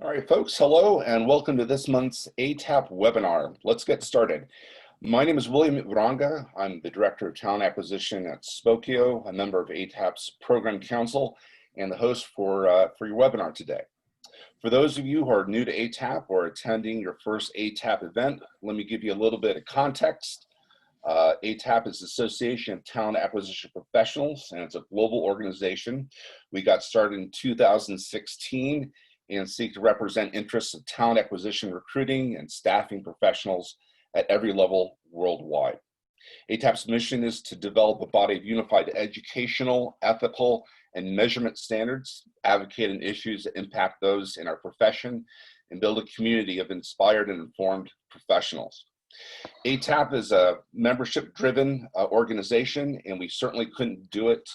All right, folks, hello and welcome to this month's ATAP webinar. Let's get started. My name is William Uranga. I'm the Director of Talent Acquisition at Spokio, a member of ATAP's Program Council, and the host for your webinar today. For those of you who are new to ATAP or attending your first ATAP event, let me give you a little bit of context. ATAP is the Association of Talent Acquisition Professionals, and it's a global organization. We got started in 2016 and seek to represent interests of talent acquisition, recruiting, and staffing professionals at every level worldwide. ATAP's mission is to develop a body of unified educational, ethical, and measurement standards, advocate on issues that impact those in our profession, and build a community of inspired and informed professionals. ATAP is a membership-driven organization, and we certainly couldn't do it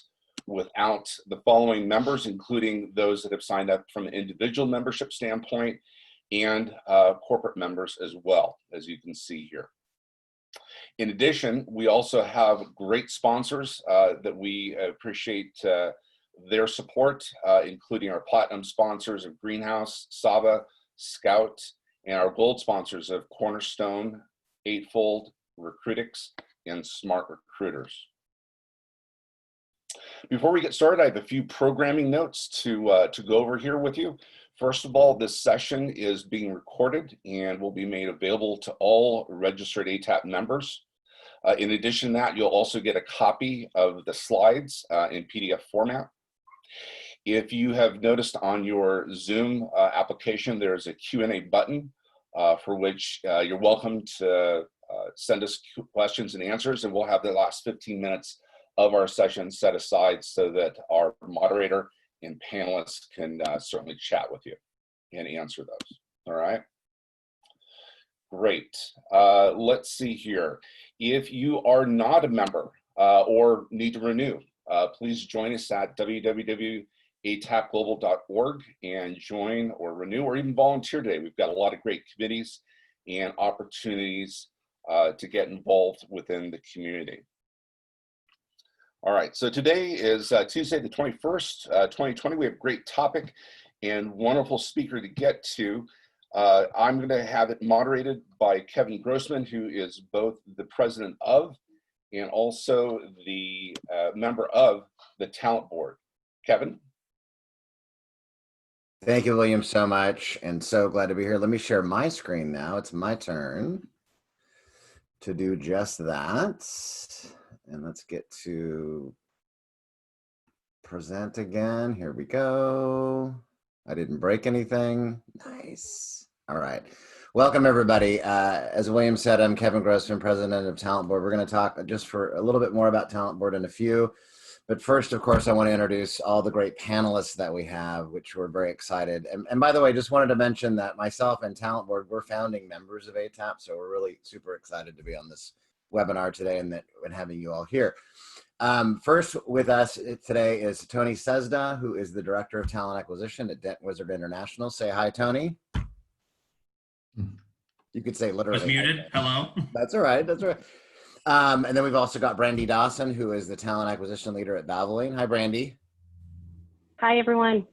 without the following members, including those that have signed up from an individual membership standpoint and corporate members as well, as you can see here. In addition, we also have great sponsors that we appreciate their support, including our platinum sponsors of Greenhouse, Sava, Scout, and our gold sponsors of Cornerstone, Eightfold, Recruitix, and Smart Recruiters. Before we get started, I have a few programming notes to go over here with you. First of all, this session is being recorded and will be made available to all registered ATAP members. In addition to that, you'll also get a copy of the slides in PDF format. If you have noticed on your Zoom application, there's a Q&A button for which you're welcome to send us questions and answers, and we'll have the last 15 minutes of our session set aside so that our moderator and panelists can certainly chat with you and answer those. All right. Great. Let's see here. If you are not a member or need to renew, please join us at www.atapglobal.org and join or renew or even volunteer today. We've got a lot of great committees and opportunities to get involved within the community. All right, so today is Tuesday the 21st, 2020. We have a great topic and wonderful speaker to get to. I'm going to have it moderated by Kevin Grossman, who is both the president of and also the member of the Talent Board. Kevin? Thank you, William, so much, and so glad to be here. Let me share my screen now. It's my turn to do just that. And let's get to present again. Here we go. I didn't break anything. Nice. All right. Welcome, everybody. As William said, I'm Kevin Grossman, president of Talent Board. We're going to talk just for a little bit more about Talent Board in a few. But first, of course, I want to introduce all the great panelists that we have, which we're very excited. And by the way, just wanted to mention that myself and Talent Board, we're founding members of ATAP. So we're really super excited to be on this webinar today and having you all here. First with us today is Tony Cesda, who is the Director of Talent Acquisition at Dent Wizard International. Say hi, Tony. You could say literally. I was muted. Hello. That's all right. That's all right. And then we've also got Brandy Dawson, who is the Talent Acquisition Leader at Valvoline. Hi, Brandy. Hi, everyone.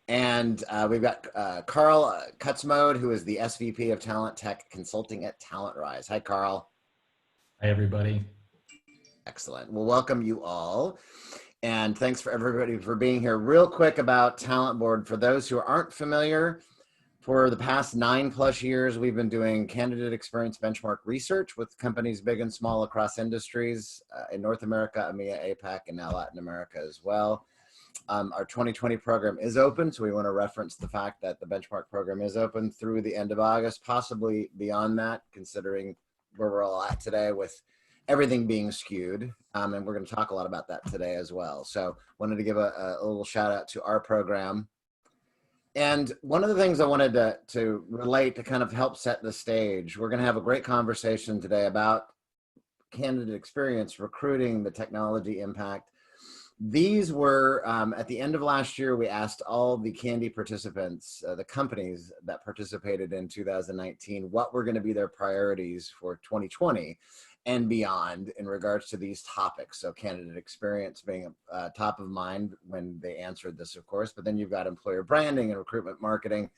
And we've got Carl Kutzmode, who is the SVP of Talent Tech Consulting at Talent Rise. Hi, Carl. Hi, everybody. Excellent. Well, welcome you all. And thanks for everybody for being here. Real quick about Talent Board. For those who aren't familiar, for the past 9+ years, we've been doing candidate experience benchmark research with companies big and small across industries in North America, EMEA, APAC, and now Latin America as well. Our 2020 program is open, so we want to reference the fact that the benchmark program is open through the end of August, possibly beyond that, considering where we're all at today with everything being skewed. And we're going to talk a lot about that today as well. So wanted to give a little shout out to our program. And one of the things I wanted to relate to kind of help set the stage, we're going to have a great conversation today about candidate experience, recruiting, the technology impact. These were, at the end of last year, we asked all the Candy participants, the companies that participated in 2019, what were going to be their priorities for 2020. and beyond in regards to these topics. So candidate experience being top of mind when they answered this, of course, but then you've got employer branding and recruitment marketing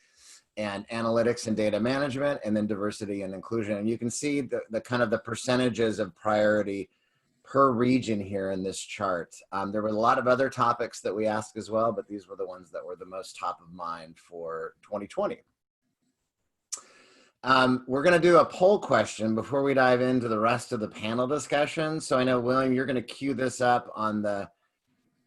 and analytics and data management, and then diversity and inclusion. And you can see the kind of the percentages of priority per region here in this chart. There were a lot of other topics that we asked as well, but these were the ones that were the most top of mind for 2020. We're going to do a poll question before we dive into the rest of the panel discussion. So I know, William, you're going to queue this up on the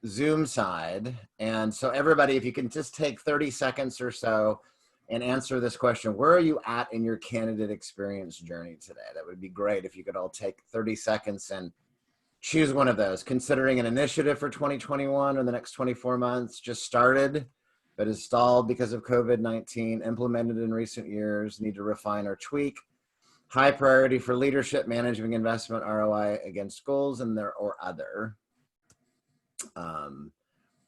Zoom side. And so everybody, if you can just take 30 seconds or so and answer this question, where are you at in your candidate experience journey today? That would be great if you could all take 30 seconds and choose one of those. Considering an initiative for 2021 or the next 24 months, just started, but is stalled because of COVID-19, implemented in recent years, need to refine or tweak. High priority for leadership, managing investment, ROI against goals, and there or other,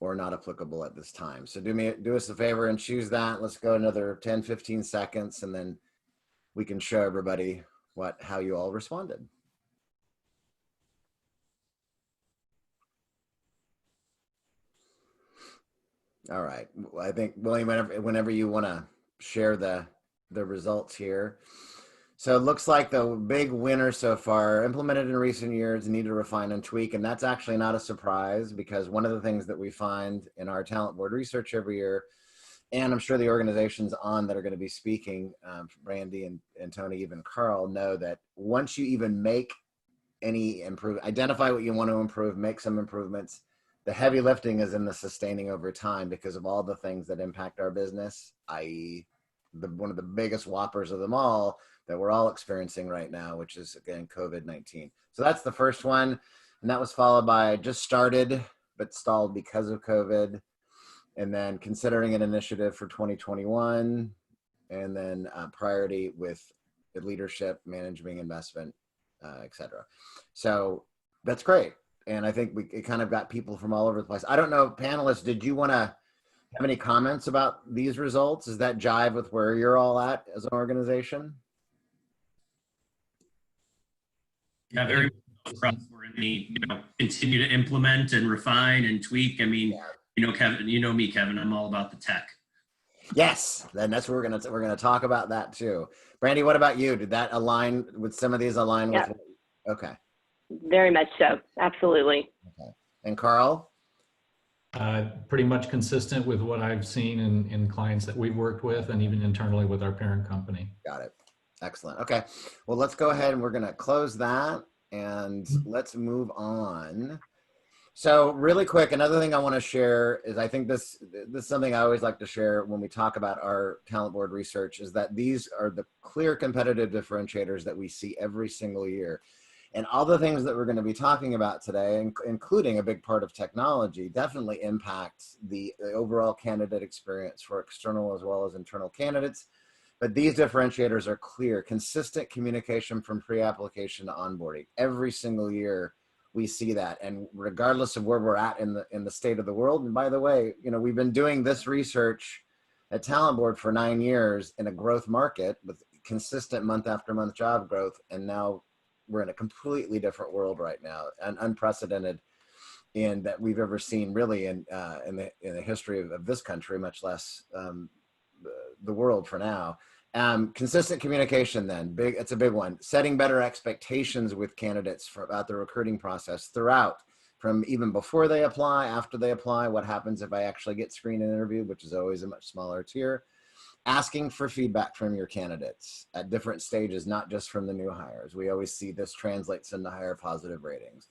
or not applicable at this time. So do us a favor and choose that. Let's go another 10, 15 seconds, and then we can show everybody how you all responded. All right. I think, William, whenever you want to share the results here. So it looks like the big winner so far, implemented in recent years, need to refine and tweak. And that's actually not a surprise, because one of the things that we find in our talent board research every year, and I'm sure the organizations on that are going to be speaking, Brandy and Tony, even Carl, know that once you even make any identify what you want to improve, make some improvements, the heavy lifting is in the sustaining over time because of all the things that impact our business, i.e. one of the biggest whoppers of them all that we're all experiencing right now, which is, again, COVID-19. So that's the first one. And that was followed by just started, but stalled because of COVID. And then considering an initiative for 2021. And then priority with leadership, managing investment, et cetera. So that's great. And I think it kind of got people from all over the place. I don't know, panelists, did you want to have any comments about these results? Does that jive with where you're all at as an organization? Yeah, very much. We're in the, continue to implement and refine and tweak. I mean, Kevin, you know me, Kevin, I'm all about the tech. Yes, then that's what we're gonna talk about that too. Brandy, what about you? Did that align with some of these with? Okay. Very much so. Absolutely. Okay. And Carl? Pretty much consistent with what I've seen in clients that we've worked with, and even internally with our parent company. Got it. Excellent. Okay. Well, let's go ahead and we're going to close that and let's move on. So really quick, another thing I want to share is, I think this is something I always like to share when we talk about our talent board research, is that these are the clear competitive differentiators that we see every single year. And all the things that we're going to be talking about today, including a big part of technology, definitely impact the overall candidate experience for external as well as internal candidates. But these differentiators are clear: consistent communication from pre-application to onboarding. Every single year we see that, and regardless of where we're at in the state of the world. And by the way, we've been doing this research at Talent Board for 9 years in a growth market with consistent month after month job growth, and now we're in a completely different world right now, and unprecedented in that we've ever seen, really, in the history of this country, much less the world for now. Consistent communication, then, it's a big one. Setting better expectations with candidates about the recruiting process throughout, from even before they apply, after they apply, what happens if I actually get screened and interviewed, which is always a much smaller tier. Asking for feedback from your candidates at different stages, not just from the new hires. We always see this translates into higher positive ratings.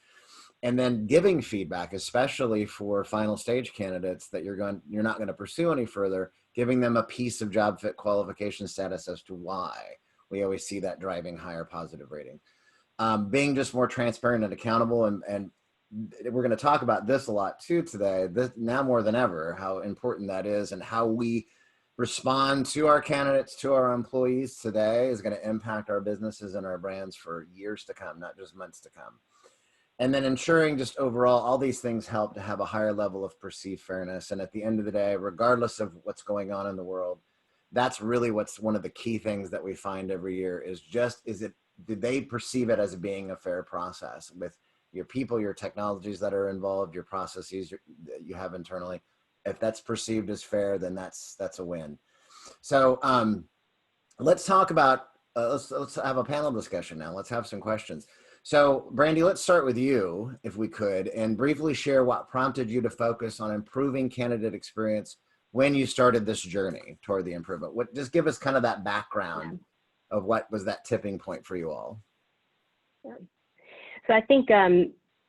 And then giving feedback, especially for final stage candidates that you're not going to pursue any further, giving them a piece of job fit qualification status as to why. We always see that driving higher positive rating. Being just more transparent and accountable, and we're going to talk about this a lot too today, now more than ever, how important that is, and how we respond to our candidates, to our employees today is going to impact our businesses and our brands for years to come, not just months to come. And then ensuring just overall, all these things help to have a higher level of perceived fairness. And at the end of the day, regardless of what's going on in the world, that's really what's one of the key things that we find every year is did they perceive it as being a fair process with your people, your technologies that are involved, your processes that you have internally? If that's perceived as fair, then that's a win. So let's talk about, let's have a panel discussion now. Let's have some questions. So Brandy, let's start with you, if we could, and briefly share what prompted you to focus on improving candidate experience when you started this journey toward the improvement. Just give us kind of that background of what was that tipping point for you all. So I think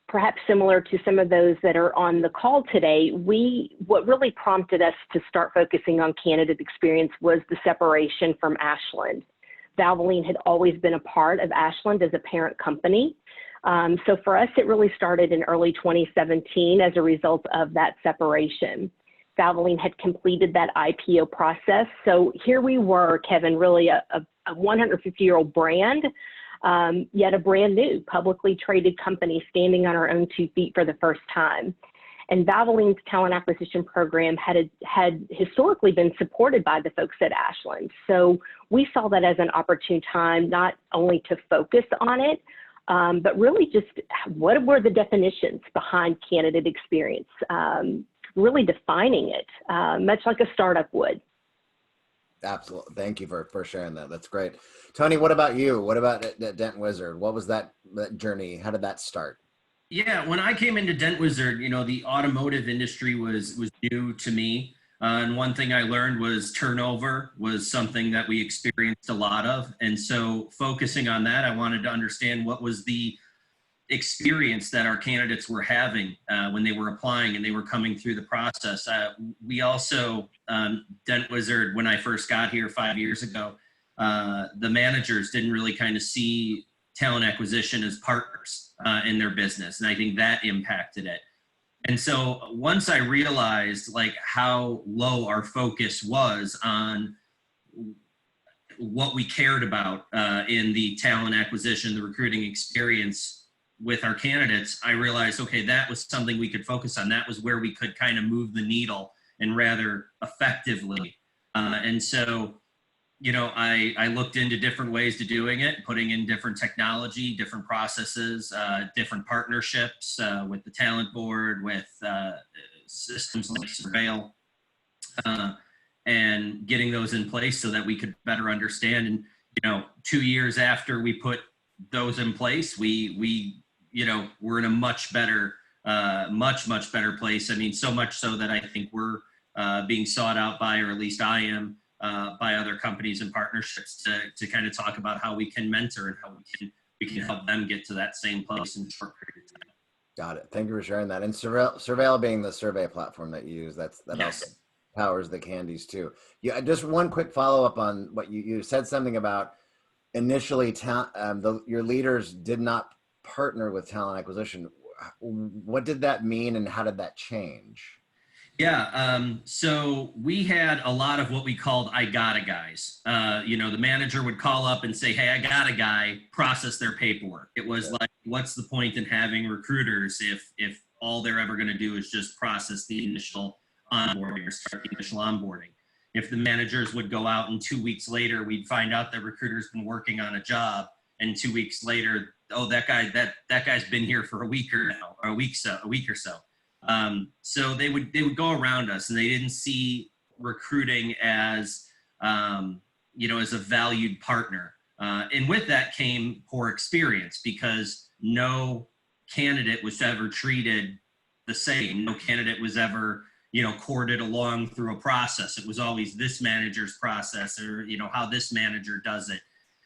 perhaps similar to some of those that are on the call today, what really prompted us to start focusing on candidate experience was the separation from Ashland. Valvoline had always been a part of Ashland as a parent company. So for us, it really started in early 2017 as a result of that separation. Valvoline had completed that IPO process. So here we were, Kevin, really a 150-year-old brand, yet a brand new publicly traded company standing on our own 2 feet for the first time. And Valvoline's talent acquisition program had historically been supported by the folks at Ashland. So we saw that as an opportune time, not only to focus on it, but really just what were the definitions behind candidate experience, really defining it, much like a startup would. Absolutely. Thank you for sharing that. That's great. Tony, what about you? What about at Dent Wizard? What was that journey? How did that start? Yeah, when I came into Dent Wizard, the automotive industry was new to me. And one thing I learned was turnover was something that we experienced a lot of. And so focusing on that, I wanted to understand what was the experience that our candidates were having when they were applying and they were coming through the process. We also, Dent Wizard, when I first got here 5 years ago, the managers didn't really kind of see talent acquisition as partners in their business. And I think that impacted it. And so once I realized like how low our focus was on what we cared about in the talent acquisition, the recruiting experience with our candidates, I realized, okay, that was something we could focus on. That was where we could kind of move the needle and rather effectively. And so, I looked into different ways to doing it, putting in different technology, different processes, different partnerships with the talent board, with systems like Surveil, and getting those in place so that we could better understand. And, 2 years after we put those in place, we're in a much better place. I mean, so much so that I think we're being sought out by, or at least I am, by other companies and partnerships to kind of talk about how we can mentor and how we can help them get to that same place in a short period of time. Got it. Thank you for sharing that. And Surveil being the survey platform that you use, that Yes. also powers the candies too. Yeah, just one quick follow up on what you said something about initially your leaders did not partner with talent acquisition. What did that mean and how did that change? Yeah, so we had a lot of what we called I got a guys. The manager would call up and say, hey, I got a guy, process their paperwork. It was like, what's the point in having recruiters if all they're ever going to do is just process the initial onboarding or start the initial onboarding? If the managers would go out and 2 weeks later, we'd find out that recruiter's been working on a job, and 2 weeks later, oh, that guy's been here for a week or so. So they would go around us, and they didn't see recruiting as as a valued partner. And with that came poor experience, because no candidate was ever treated the same. No candidate was ever courted along through a process. It was always this manager's process, or how this manager does it.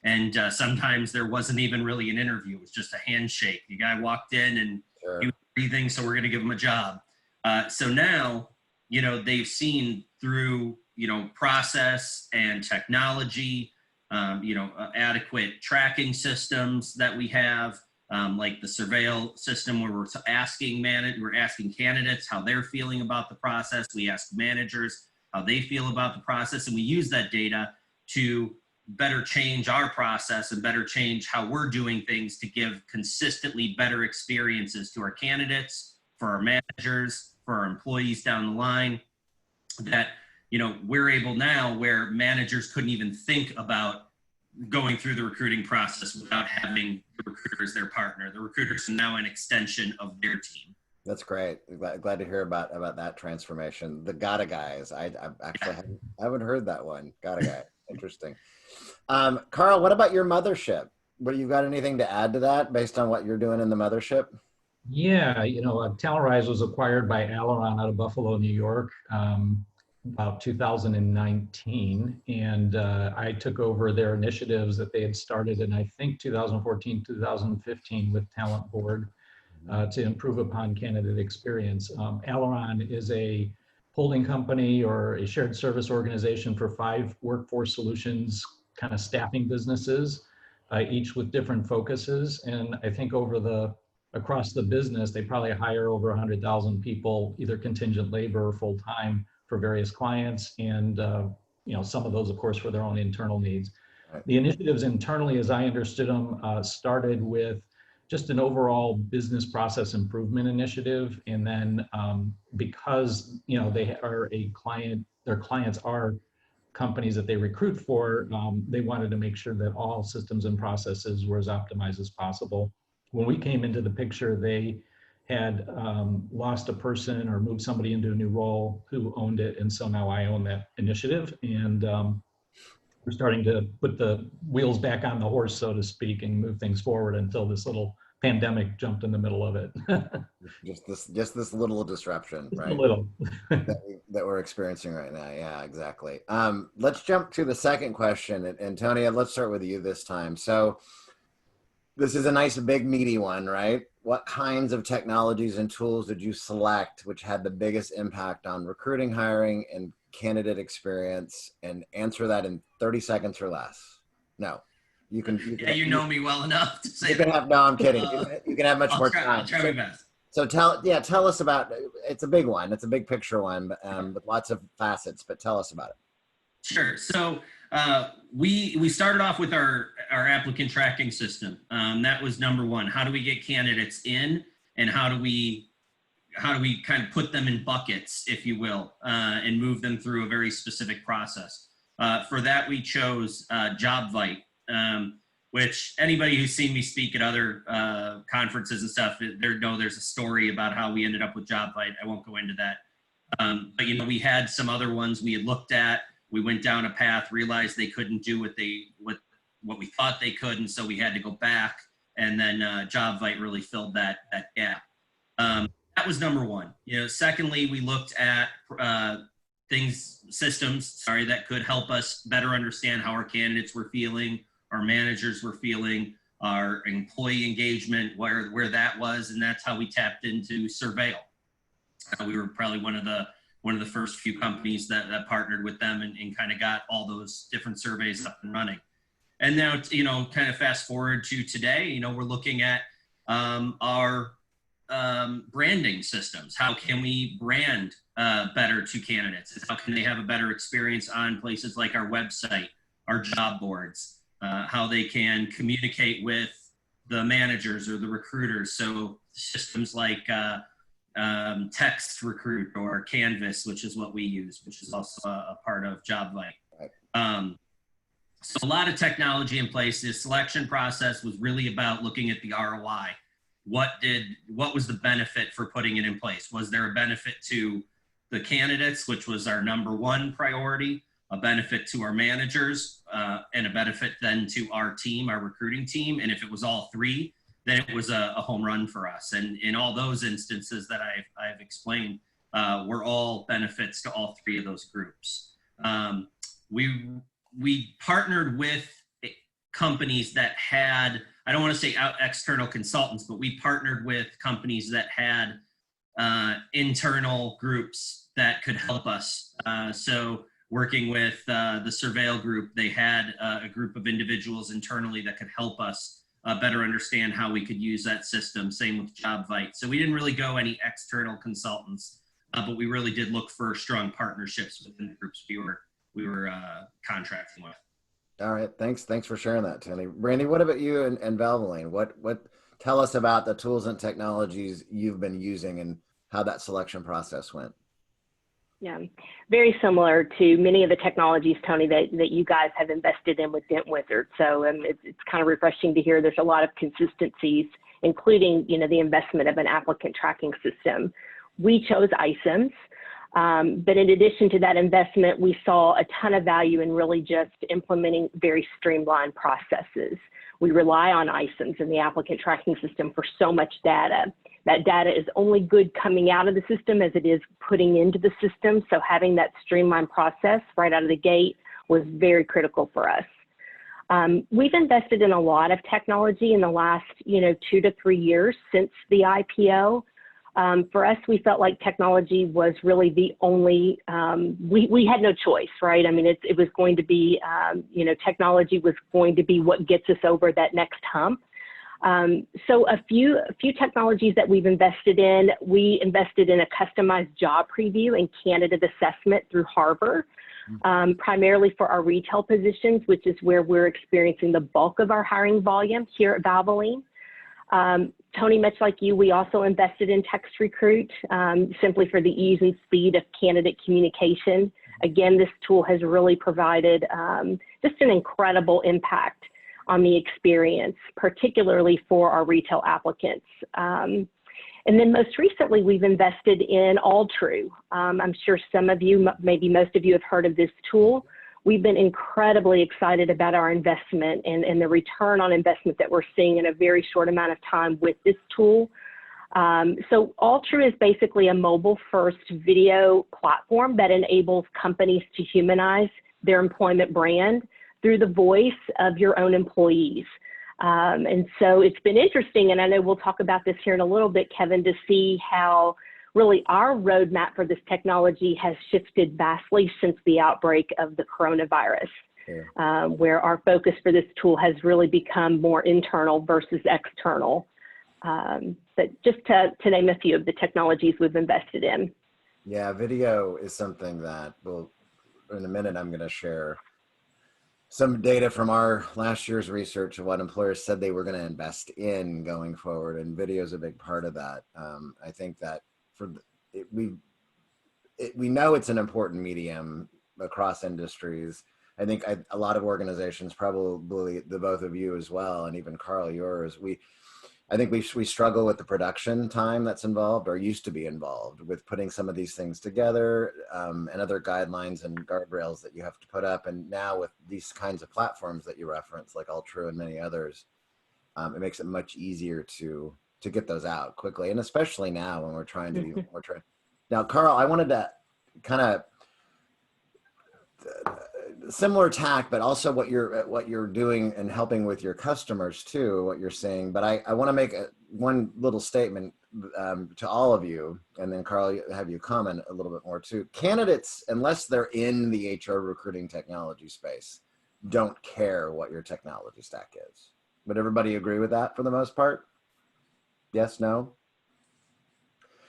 And sometimes there wasn't even really an interview. It was just a handshake. The guy walked in and Sure. he was breathing, so we're going to give him a job. So now, they've seen through, process and technology, adequate tracking systems that we have, like the Surveil system, where we're asking candidates how they're feeling about the process. We ask managers how they feel about the process, and we use that data to better change our process and better change how we're doing things to give consistently better experiences to our candidates, for our managers, for our employees down the line, that we're able now, where managers couldn't even think about going through the recruiting process without having the recruiter as their partner. The recruiters are now an extension of their team. That's great. Glad to hear about that transformation. The Gotta guys. I actually haven't heard that one. Gotta guy. Interesting. Carl, what about your mothership? What, you got anything to add to that based on what you're doing in the mothership? Yeah, Talent was acquired by Aileron out of Buffalo, New York, about 2019. And I took over their initiatives that they had started in, I think, 2014, 2015 with Talent Board to improve upon candidate experience. Aileron is a holding company or a shared service organization for 5 workforce solutions kind of staffing businesses, each with different focuses. And I think across the business, they probably hire over 100,000 people, either contingent labor or full-time for various clients. And, some of those, of course, for their own internal needs. Right. The initiatives internally, as I understood them, started with just an overall business process improvement initiative. And then because, they are a client, their clients are companies that they recruit for, they wanted to make sure that all systems and processes were as optimized as possible. When we came into the picture, they had lost a person or moved somebody into a new role who owned it. And so now I own that initiative. And we're starting to put the wheels back on the horse, so to speak, and move things forward until this little pandemic jumped in the middle of it. just this little disruption, right? A little. that we're experiencing right now. Yeah, exactly. Let's jump to the second question. And Tony, let's start with you this time. So this is a nice big meaty one, right? What kinds of technologies and tools did you select which had the biggest impact on recruiting, hiring, and candidate experience? And answer that in 30 seconds or less. No. You can know me well enough to say no, I'm kidding. You can have much more time. I'll try my best. So tell us about, it's a big one. It's a big picture one, with lots of facets, but tell us about it. Sure. So we started off with our applicant tracking system. That was number one. How do we get candidates in, and how do we kind of put them in buckets, if you will, and move them through a very specific process. For that, we chose JobVite, which anybody who's seen me speak at other conferences and stuff, there's a story about how we ended up with JobVite. I won't go into that. But we had some other ones we had looked at. We went down a path, realized they couldn't do what we thought they could, and so we had to go back. And then JobVite really filled that gap. That was number one. Secondly, we looked at systems that could help us better understand how our candidates were feeling, our managers were feeling, our employee engagement, where that was, and that's how we tapped into Surveil. We were probably one of the first few companies that partnered with them and kind of got all those different surveys up and running. And now, kind of fast forward to today, we're looking at our branding systems. How can we brand better to candidates? How can they have a better experience on places like our website, our job boards, how they can communicate with the managers or the recruiters. So systems like Text Recruit or Canvas, which is what we use, which is also a part of JobVite. So a lot of technology in place. The selection process was really about looking at the ROI. What was the benefit for putting it in place? Was there a benefit to the candidates, which was our number one priority, a benefit to our managers, and a benefit then to our team, our recruiting team? And if it was all three, then it was a home run for us. And in all those instances that I've explained, were all benefits to all three of those groups. We partnered with companies that had, I don't want to say external consultants, but we partnered with companies that had internal groups that could help us. So working with the Surveil group, they had a group of individuals internally that could help us better understand how we could use that system. Same with JobVite. So we didn't really go any external consultants, but we really did look for strong partnerships within the groups we were contracting with. All right, thanks for sharing that, Tony. Brandy, what about you and Valvoline? What tell us about the tools and technologies you've been using and how that selection process went? Yeah, very similar to many of the technologies, Tony, that you guys have invested in with Dent Wizard. So it's kind of refreshing to hear there's a lot of consistencies, including, you know, the investment of an applicant tracking system. We chose iCIMS, but in addition to that investment, we saw a ton of value in really just implementing very streamlined processes. We rely on iCIMS and the applicant tracking system for so much data. That data is only good coming out of the system as it is putting into the system. So having that streamlined process right out of the gate was very critical for us. We've invested in a lot of technology in the last, 2 to 3 years since the IPO. For us, we felt like technology was really the only, we had no choice, right? I mean, it was going to be, technology was going to be what gets us over that next hump. So a few technologies that we've invested in, we invested in a customized job preview and candidate assessment through Harbor, primarily for our retail positions, which is where we're experiencing the bulk of our hiring volume here at Valvoline. Tony, much like you, we also invested in Text Recruit, simply for the ease and speed of candidate communication. Again, this tool has really provided just an incredible impact on the experience, particularly for our retail applicants. And then most recently, we've invested in AllTrue. I'm sure some of you, maybe most of you have heard of this tool. We've been incredibly excited about our investment and the return on investment that we're seeing in a very short amount of time with this tool. So AllTrue is basically a mobile-first video platform that enables companies to humanize their employment brand through the voice of your own employees. And so it's been interesting, and I know we'll talk about this here in a little bit, Kevin, to see how really our roadmap for this technology has shifted vastly since the outbreak of the coronavirus, where our focus for this tool has really become more internal versus external. But just to name a few of the technologies we've invested in. Yeah, video is something that, well, in a minute, I'm going to share some data from our last year's research of what employers said they were going to invest in going forward, and video is a big part of that. I think that we know it's an important medium across industries. I think a lot of organizations, probably the both of you as well, and even Carl, yours, I think we struggle with the production time that's involved, or used to be involved, with putting some of these things together, and other guidelines and guardrails that you have to put up. And now with these kinds of platforms that you reference, like AllTrue and many others, it makes it much easier to get those out quickly, and especially now when we're trying to be more trained. Now, Carl, I wanted to kind of similar tack, but also what you're doing and helping with your customers too, what you're seeing. But I want to make one little statement to all of you, and then Carl, have you comment a little bit more too. Candidates, unless they're in the HR recruiting technology space, don't care what your technology stack is. Would everybody agree with that for the most part? Yes, no?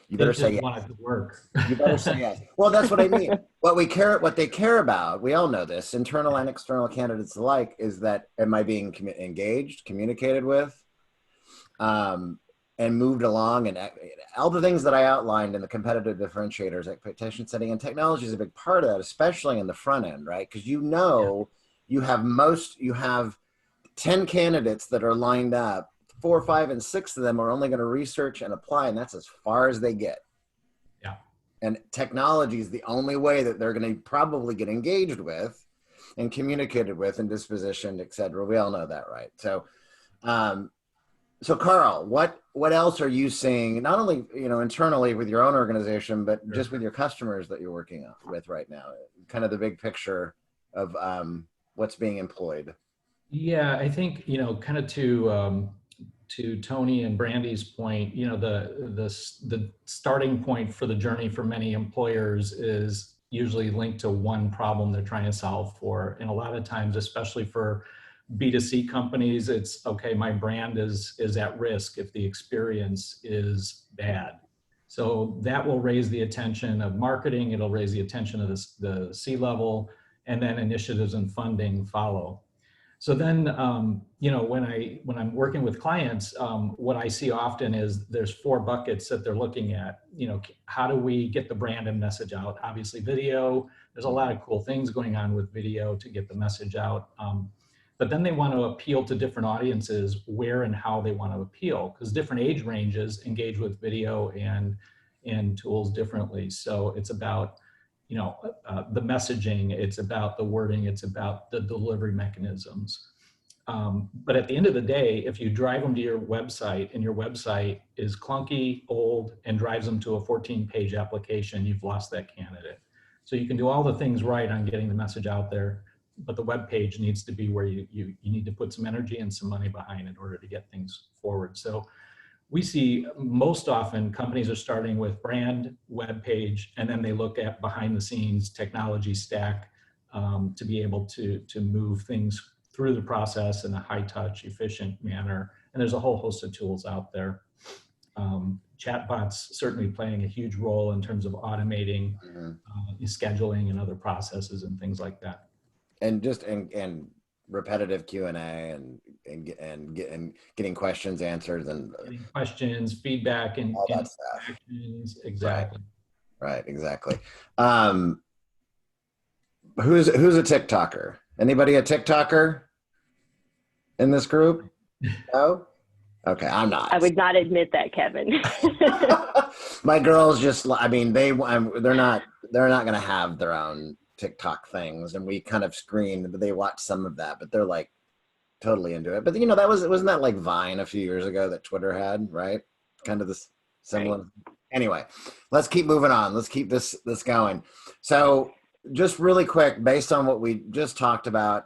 You better say yes. Want it to work. You better say yes. Well, that's what I mean. What they care about, we all know this, internal and external candidates alike, is that, am I being engaged, communicated with, and moved along, and all the things that I outlined in the competitive differentiators, expectation setting, and technology is a big part of that, especially in the front end, right? Because you have 10 candidates that are lined up. 4, 5, and 6 of them are only going to research and apply, and that's as far as they get. Yeah. And technology is the only way that they're going to probably get engaged with and communicated with and dispositioned, et cetera. We all know that, right? So, so Carl, what else are you seeing, not only, internally with your own organization, but just with your customers that you're working with right now, kind of the big picture of what's being employed? Yeah, I think, kind of to Tony and Brandy's point, the starting point for the journey for many employers is usually linked to one problem they're trying to solve for. And a lot of times, especially for B2C companies, it's, okay, my brand is at risk if the experience is bad. So that will raise the attention of marketing, it'll raise the attention of the C-level, and then initiatives and funding follow. So then, you know, when I'm working with clients, what I see often is there's 4 buckets that they're looking at. You know, how do we get the brand and message out? Obviously, video. There's a lot of cool things going on with video to get the message out. But then they want to appeal to different audiences, where and how they want to appeal, because different age ranges engage with video and tools differently. So it's about, you know, the messaging, it's about the wording, it's about the delivery mechanisms. But at the end of the day, if you drive them to your website and your website is clunky, old, and drives them to a 14-page application, you've lost that candidate. So you can do all the things right on getting the message out there, but the web page needs to be where you need to put some energy and some money behind in order to get things forward. So we see most often companies are starting with brand, web page, and then they look at behind the scenes technology stack to be able to move things through the process in a high touch, efficient manner. And there's a whole host of tools out there. Chatbots certainly playing a huge role in terms of automating scheduling and other processes and things like that. And just and repetitive Q&A and getting questions answered and getting questions, feedback, and all that stuff. Actions. Exactly. Right, exactly. Who's a TikToker? Anybody a TikToker in this group? No? Okay, I'm not. I would not admit that, Kevin. My girls just, I mean, they're not going to have their own TikTok things, and we kind of screened, but they watch some of that, but they're like totally into it. But you know, wasn't that like Vine a few years ago that Twitter had, right? Kind of this similar. Right. Anyway, let's keep moving on. Let's keep this going. So just really quick, based on what we just talked about,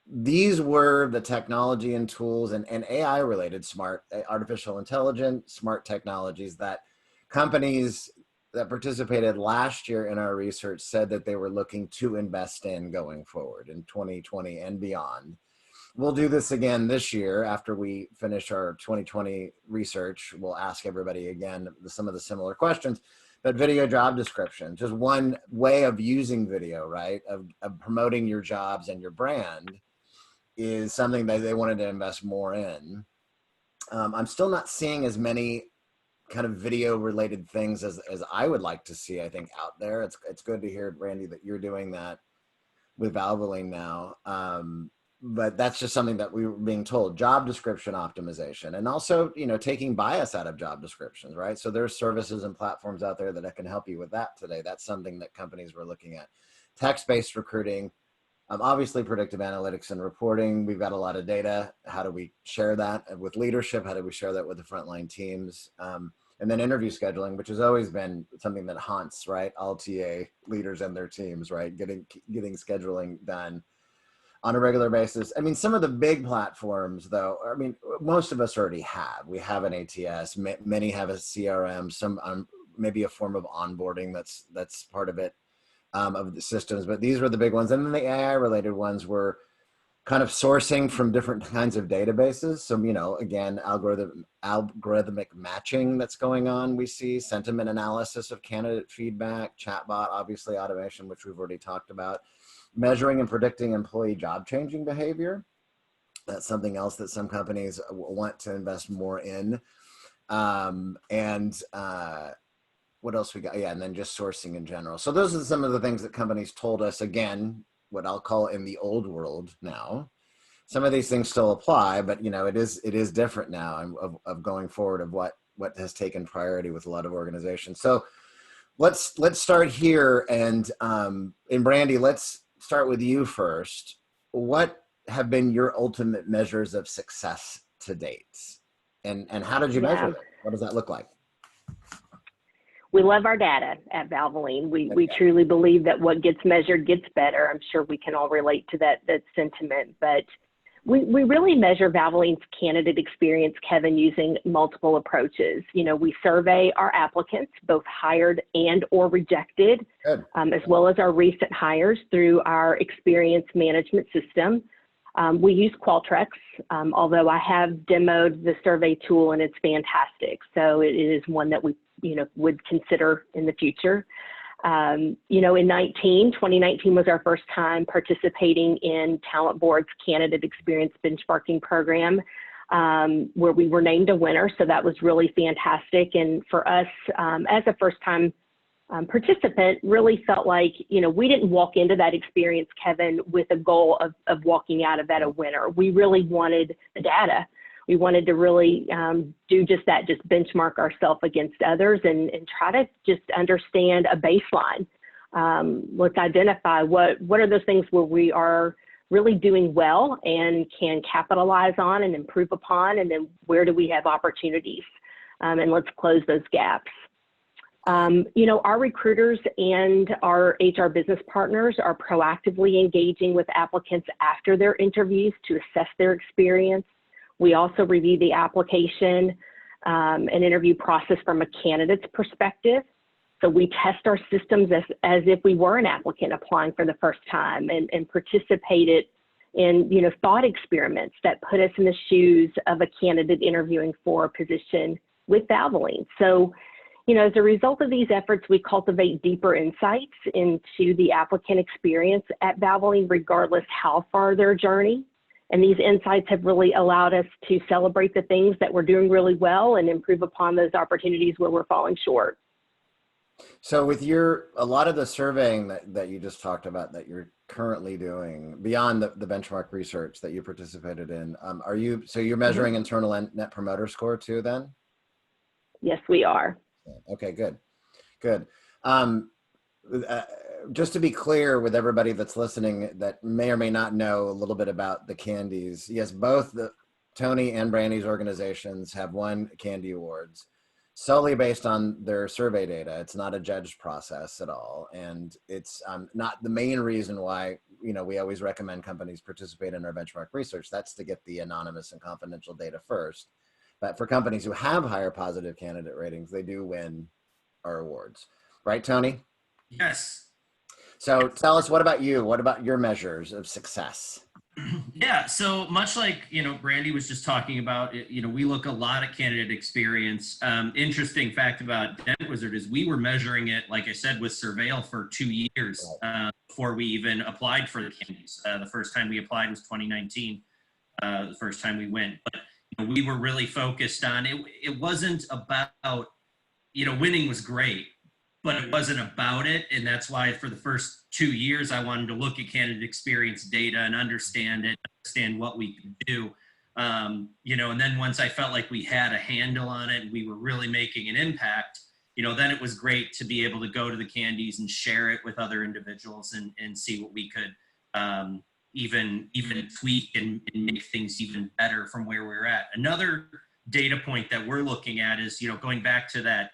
these were the technology and tools and AI related smart artificial intelligence, smart technologies that companies that participated last year in our research said that they were looking to invest in going forward in 2020 and beyond. We'll do this again this year after we finish our 2020 research. We'll ask everybody again some of the similar questions, but video job description, just one way of using video, right? Of promoting your jobs and your brand is something that they wanted to invest more in. I'm still not seeing as many kind of video related things as I would like to see, I think, out there. It's good to hear, Randy, that you're doing that with Valvoline now. But that's just something that we were being told. Job description optimization, and also, you know, taking bias out of job descriptions, right? So there's services and platforms out there that can help you with that today. That's something that companies were looking at. Text-based recruiting, obviously predictive analytics and reporting. We've got a lot of data. How do we share that with leadership? How do we share that with the frontline teams? And then interview scheduling, which has always been something that haunts, right, all TA leaders and their teams, right? Getting scheduling done on a regular basis. I mean, some of the big platforms, though, I mean, most of us already have. We have an ATS. Many have a CRM. Some maybe a form of onboarding that's part of it, of the systems. But these were the big ones, and then the AI-related ones were kind of sourcing from different kinds of databases. So, you know, again, algorithmic matching that's going on. We see sentiment analysis of candidate feedback, chatbot, obviously automation, which we've already talked about, measuring and predicting employee job changing behavior. That's something else that some companies want to invest more in. What else we got? Yeah, and then just sourcing in general. So those are some of the things that companies told us, again, what I'll call in the old world now. Some of these things still apply, but you know, it is different now of going forward of what has taken priority with a lot of organizations. So let's start here, and Brandy, let's start with you first. What have been your ultimate measures of success to date, and how did you measure that? What does that look like? We love our data at Valvoline. We truly believe that what gets measured gets better. I'm sure we can all relate to that sentiment, but we really measure Valvoline's candidate experience, Kevin, using multiple approaches. You know, we survey our applicants, both hired and or rejected, as well as our recent hires through our experience management system. We use Qualtrics, although I have demoed the survey tool and it's fantastic. So it is one that we would consider in the future. You know, in 2019 was our first time participating in Talent Board's Candidate Experience Benchmarking Program, where we were named a winner. So that was really fantastic. And for us, as a first-time participant, really felt like, you know, we didn't walk into that experience, Kevin, with a goal of walking out of that a winner. We really wanted the data. We wanted to really do just that, just benchmark ourselves against others and try to just understand a baseline. Let's identify what are those things where we are really doing well and can capitalize on and improve upon, and then where do we have opportunities, and let's close those gaps. You know, our recruiters and our HR business partners are proactively engaging with applicants after their interviews to assess their experience. We also review the application and interview process from a candidate's perspective. So we test our systems as if we were an applicant applying for the first time, and participated in, you know, thought experiments that put us in the shoes of a candidate interviewing for a position with Valvoline. So, you know, as a result of these efforts, we cultivate deeper insights into the applicant experience at Valvoline, regardless how far their journey. And these insights have really allowed us to celebrate the things that we're doing really well and improve upon those opportunities where we're falling short. So with a lot of the surveying that you just talked about that you're currently doing beyond the benchmark research that you participated in, you're measuring internal and net promoter score too then? Yes, we are. Okay, good. Just to be clear with everybody that's listening that may or may not know a little bit about the Candies, yes, both the Tony and Brandy's organizations have won Candy Awards solely based on their survey data. It's not a judged process at all. And it's not the main reason why, you know, we always recommend companies participate in our benchmark research. That's to get the anonymous and confidential data first. But for companies who have higher positive candidate ratings, they do win our awards. Right, Tony? Yes. So tell us, what about you? What about your measures of success? Yeah, so much like, you know, Brandy was just talking about, you know, we look a lot at candidate experience. Interesting fact about Dent Wizard is we were measuring it, like I said, with Surveil for 2 years before we even applied for the Candies. The first time we applied was 2019, the first time we went. But you know, we were really focused on it. It wasn't about, you know, winning was great, but it wasn't about it. And that's why for the first 2 years, I wanted to look at candidate experience data and understand what we could do. You know, and then once I felt like we had a handle on it and we were really making an impact, you know, then it was great to be able to go to the Candies and share it with other individuals and see what we could even tweak and make things even better from where we're at. Another data point that we're looking at is, you know, going back to that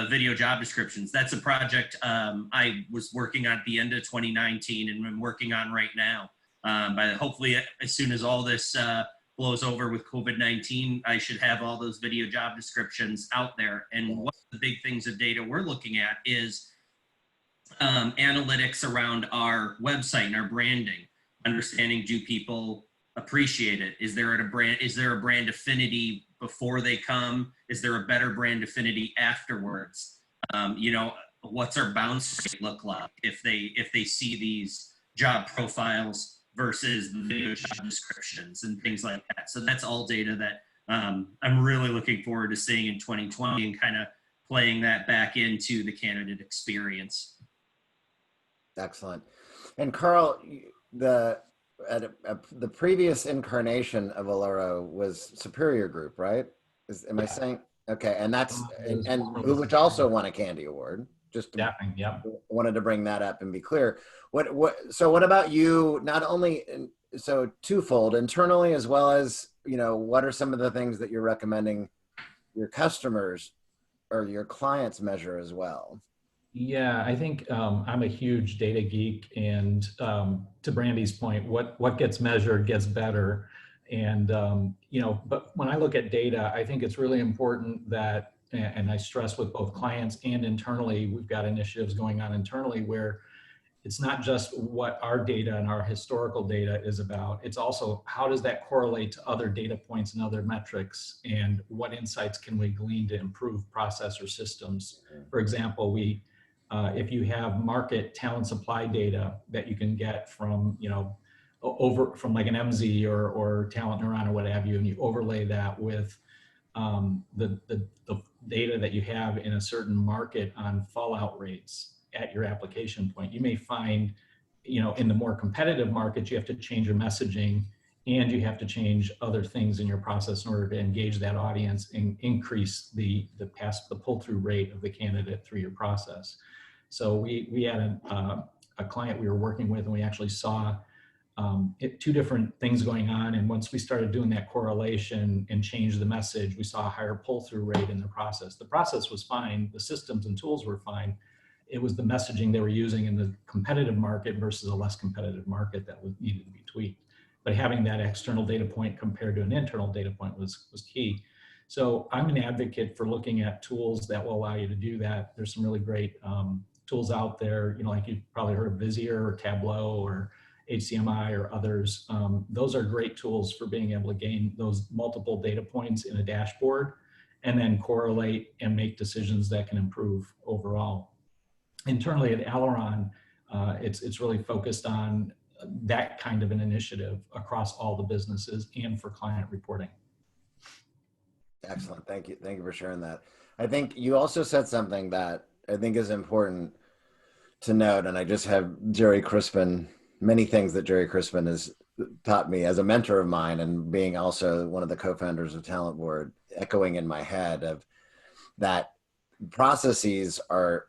video job descriptions. That's a project I was working on at the end of 2019 and I'm working on right now. But hopefully as soon as all this blows over with COVID-19, I should have all those video job descriptions out there. And one of the big things of data we're looking at is analytics around our website and our branding, understanding, do people appreciate it? Is there a brand affinity before they come? Is there a better brand affinity afterwards? You know, what's our bounce rate look like if they see these job profiles versus the video job descriptions and things like that? So that's all data that I'm really looking forward to seeing in 2020 and kind of playing that back into the candidate experience. Excellent. And Carl, the previous incarnation of Alero was Superior Group, right? Am I saying? Okay, and that's and which also won a Candy Award. Just wanted to bring that up and be clear. So what about you? Not only so twofold, internally as well as, you know, what are some of the things that you're recommending your customers or your clients measure as well? Yeah, I think I'm a huge data geek, and to Brandy's point, what gets measured gets better. And you know, but when I look at data, I think it's really important that, and I stress with both clients and internally, we've got initiatives going on internally where it's not just what our data and our historical data is about, it's also how does that correlate to other data points and other metrics, and what insights can we glean to improve process or systems. For example, we if you have market talent supply data that you can get from, from like an MZ or Talent Neuron or what have you, and you overlay that with the data that you have in a certain market on fallout rates at your application point, you may find, in the more competitive markets, you have to change your messaging and you have to change other things in your process in order to engage that audience and increase the pull-through rate of the candidate through your process. So we had a client we were working with, and we actually saw two different things going on. And once we started doing that correlation and changed the message, we saw a higher pull-through rate in the process. The process was fine. The systems and tools were fine. It was the messaging they were using in the competitive market versus a less competitive market that needed to be tweaked. But having that external data point compared to an internal data point was key. So I'm an advocate for looking at tools that will allow you to do that. There's some really great tools out there, like you've probably heard of Visier or Tableau or HCMI or others. Those are great tools for being able to gain those multiple data points in a dashboard and then correlate and make decisions that can improve overall. Internally at Aileron, it's really focused on that kind of an initiative across all the businesses and for client reporting. Excellent. Thank you. Thank you for sharing that. I think you also said something that I think is important to note, and I just have Jerry Crispin, many things that Jerry Crispin has taught me as a mentor of mine, and being also one of the co-founders of Talent Board, echoing in my head of that processes are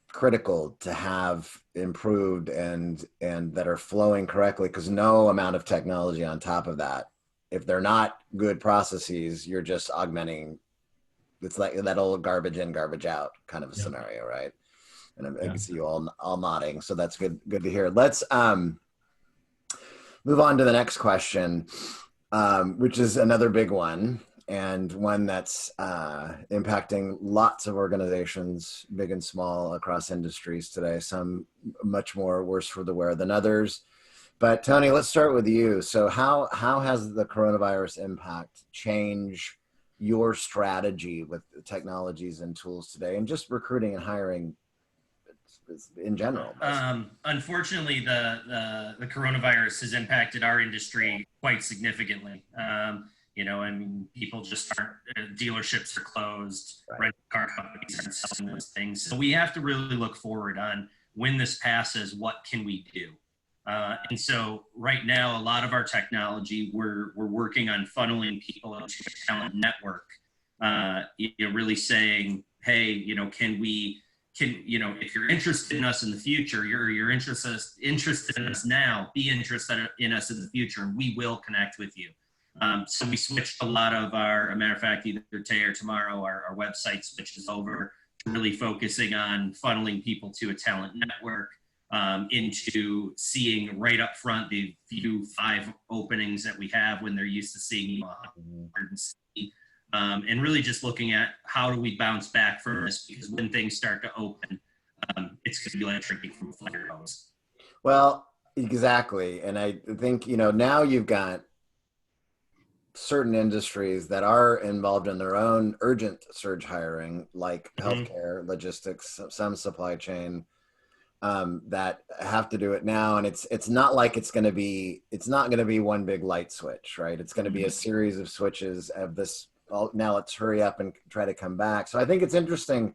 critical to have improved and that are flowing correctly, because no amount of technology on top of that, if they're not good processes, you're just augmenting. It's like that old garbage in, garbage out kind of a scenario, right? And I can see you all nodding, so that's good to hear. Let's move on to the next question, which is another big one, and one that's impacting lots of organizations, big and small, across industries today, some much more worse for the wear than others. But Tony, let's start with you. So how has the coronavirus impact changed your strategy with technologies and tools today, and just recruiting and hiring in general? Unfortunately, the coronavirus has impacted our industry quite significantly. I mean, people just aren't, dealerships are closed, right. Rental car companies aren't selling those things. So we have to really look forward on when this passes, what can we do? And so right now, a lot of our technology, we're working on funneling people into a talent network, really saying, hey, if you're interested in us in the future, you're interested in us now, be interested in us in the future, and we will connect with you. So we switched a lot of our, a matter of fact, either today or tomorrow, our website switches over to really focusing on funneling people to a talent network, into seeing right up front the few 5 openings that we have when they're used to seeing 160. And really just looking at how do we bounce back from this, because when things start to open, it's going to be like drinking from a fire hose. Well, exactly. And I think, now you've got certain industries that are involved in their own urgent surge hiring, like healthcare, logistics, some supply chain, that have to do it now. And it's not like it's not going to be one big light switch, right? It's going to be a series of switches of this. Now let's hurry up and try to come back. So I think it's interesting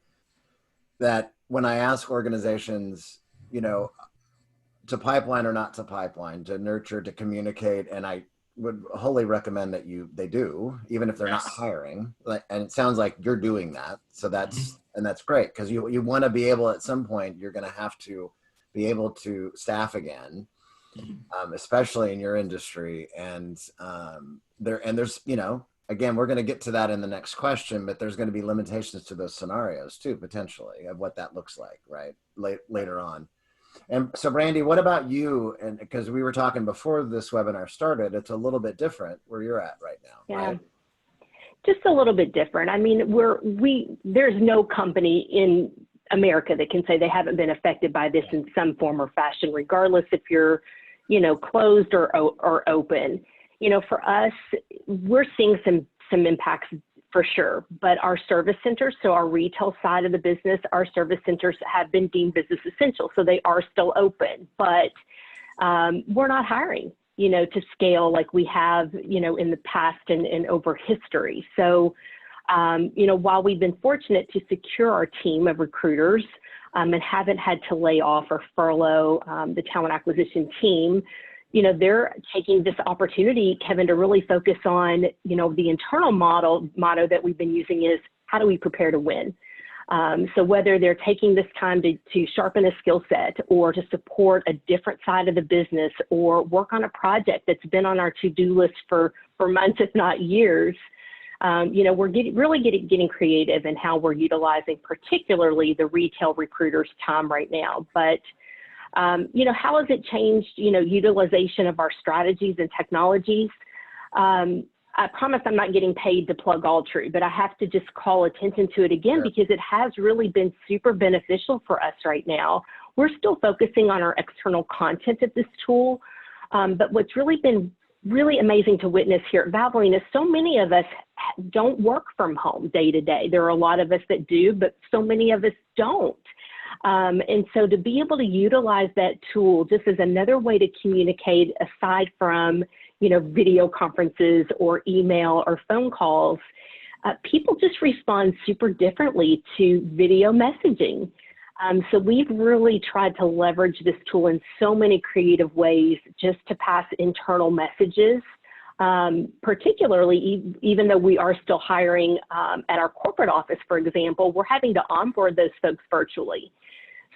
that when I ask organizations, to pipeline or not to pipeline, to nurture, to communicate, and I would wholly recommend that they do, even if they're not hiring. And it sounds like you're doing that. So that's great, because you want to be able, at some point, you're going to have to be able to staff again, especially in your industry. And there's, again, we're going to get to that in the next question, but there's going to be limitations to those scenarios too, potentially, of what that looks like, right? Later on. And so, Brandy, what about you? And because we were talking before this webinar started, it's a little bit different where you're at right now. Yeah, right? Just a little bit different. I mean, there's no company in America that can say they haven't been affected by this in some form or fashion, regardless if you're, closed or open. For us, we're seeing some impacts for sure. But our service centers, so our retail side of the business, our service centers have been deemed business essential. So they are still open, but we're not hiring, to scale like we have, in the past and over history. So, while we've been fortunate to secure our team of recruiters and haven't had to lay off or furlough the talent acquisition team, they're taking this opportunity, Kevin, to really focus on, the internal motto that we've been using is, how do we prepare to win? So whether they're taking this time to sharpen a skill set or to support a different side of the business or work on a project that's been on our to-do list for months, if not years, we're getting creative in how we're utilizing particularly the retail recruiters' time right now. But how has it changed, utilization of our strategies and technologies? I promise I'm not getting paid to plug Alltrue, but I have to just call attention to it again, because it has really been super beneficial for us right now. We're still focusing on our external content of this tool, but what's really been really amazing to witness here at Valvoline is so many of us don't work from home day to day. There are a lot of us that do, but so many of us don't. And so to be able to utilize that tool just as another way to communicate aside from, video conferences or email or phone calls, people just respond super differently to video messaging. So we've really tried to leverage this tool in so many creative ways just to pass internal messages, particularly even though we are still hiring at our corporate office, for example, we're having to onboard those folks virtually.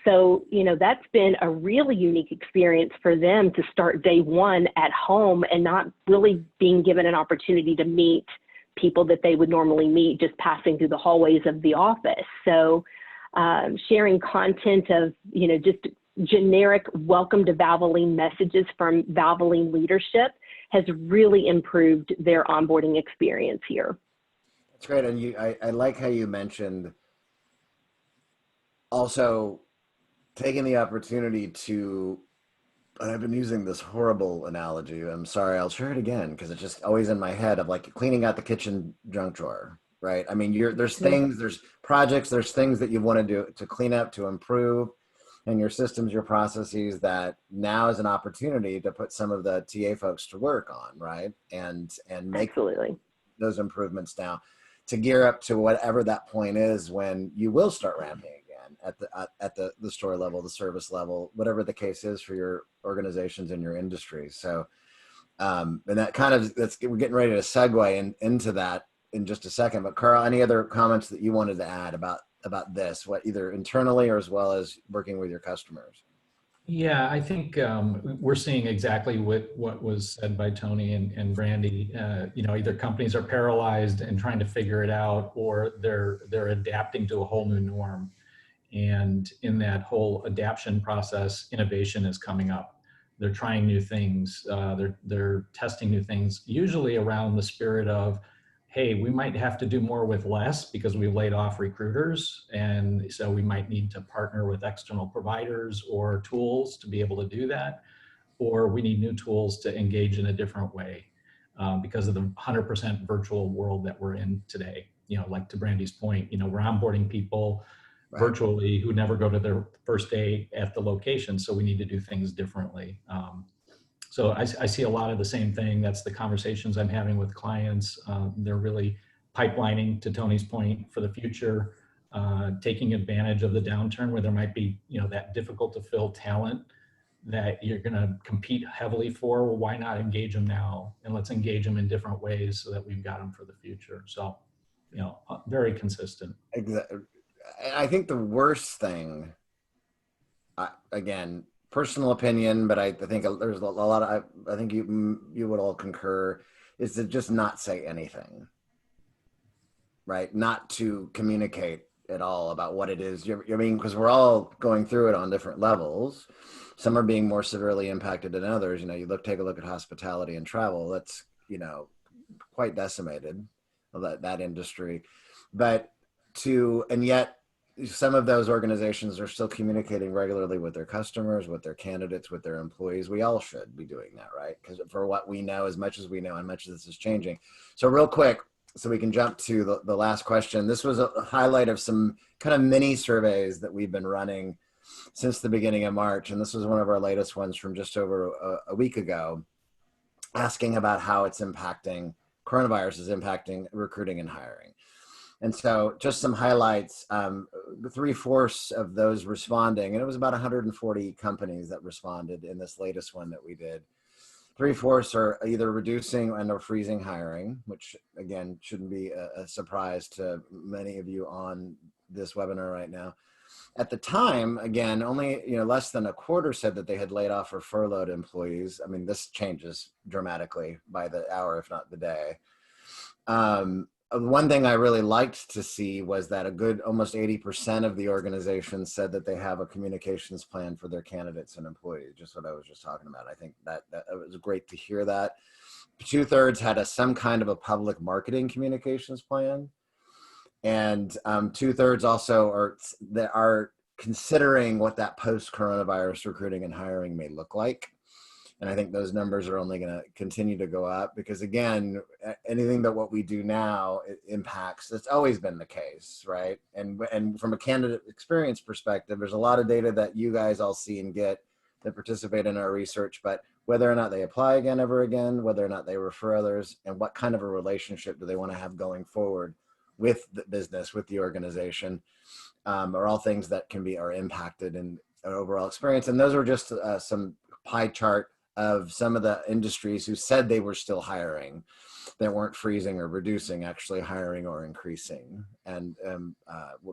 So, that's been a really unique experience for them to start day one at home and not really being given an opportunity to meet people that they would normally meet just passing through the hallways of the office. So sharing content of, just generic welcome to Valvoline messages from Valvoline leadership has really improved their onboarding experience here. That's great. And I like how you mentioned also taking the opportunity to, and I've been using this horrible analogy. I'm sorry, I'll share it again because it's just always in my head of like cleaning out the kitchen junk drawer, right? I mean, there's things, there's projects, there's things that you want to do to clean up, to improve, and your systems, your processes that now is an opportunity to put some of the TA folks to work on, right? And make Absolutely those improvements now to gear up to whatever that point is when you will start ramping at the store level, the service level, whatever the case is for your organizations and your industry. So, and that kind of, we're getting ready to segue into that in just a second. But Carl, any other comments that you wanted to add about this, what either internally or as well as working with your customers? Yeah, I think we're seeing exactly what was said by Tony and Brandy. Either companies are paralyzed and trying to figure it out, or they're adapting to a whole new norm. And in that whole adaptation process, innovation is coming up. They're trying new things. They're testing new things, usually around the spirit of, hey, we might have to do more with less because we've laid off recruiters. And so we might need to partner with external providers or tools to be able to do that. Or we need new tools to engage in a different way because of the 100% virtual world that we're in today. Like to Brandy's point, we're onboarding people virtually who never go to their first day at the location. So we need to do things differently. So I see a lot of the same thing. That's the conversations I'm having with clients. They're really pipelining, to Tony's point, for the future, taking advantage of the downturn where there might be, that difficult to fill talent that you're going to compete heavily for. Well, why not engage them now? And let's engage them in different ways so that we've got them for the future. So, very consistent. Exactly. I think the worst thing, again, personal opinion, but I think there's a lot of, I think you would all concur, is to just not say anything, right? Not to communicate at all about what it is. Because we're all going through it on different levels. Some are being more severely impacted than others. Take a look at hospitality and travel. That's, quite decimated, that industry. And yet some of those organizations are still communicating regularly with their customers, with their candidates, with their employees. We all should be doing that, right? Because for what we know, as much as we know, and much of this is changing. So real quick, so we can jump to the last question. This was a highlight of some kind of mini surveys that we've been running since the beginning of March. And this was one of our latest ones from just over a week ago, asking about how coronavirus is impacting recruiting and hiring. And so just some highlights, 3/4 of those responding, and it was about 140 companies that responded in this latest one that we did. 3/4 are either reducing and or freezing hiring, which again, shouldn't be a surprise to many of you on this webinar right now. At the time, again, only less than a quarter said that they had laid off or furloughed employees. I mean, this changes dramatically by the hour, if not the day. One thing I really liked to see was that a good almost 80% of the organizations said that they have a communications plan for their candidates and employees, just what I was just talking about. I think that it was great to hear that. 2/3 had some kind of a public marketing communications plan. And 2/3 also are considering what that post-coronavirus recruiting and hiring may look like. And I think those numbers are only going to continue to go up because, again, anything that what we do now it impacts. It's always been the case, right? And from a candidate experience perspective, there's a lot of data that you guys all see and get that participate in our research, but whether or not they apply ever again, whether or not they refer others, and what kind of a relationship do they want to have going forward with the business, with the organization, are all things that are impacted in an overall experience. And those are just some pie chart of some of the industries who said they were still hiring, that weren't freezing or reducing, actually hiring or increasing. And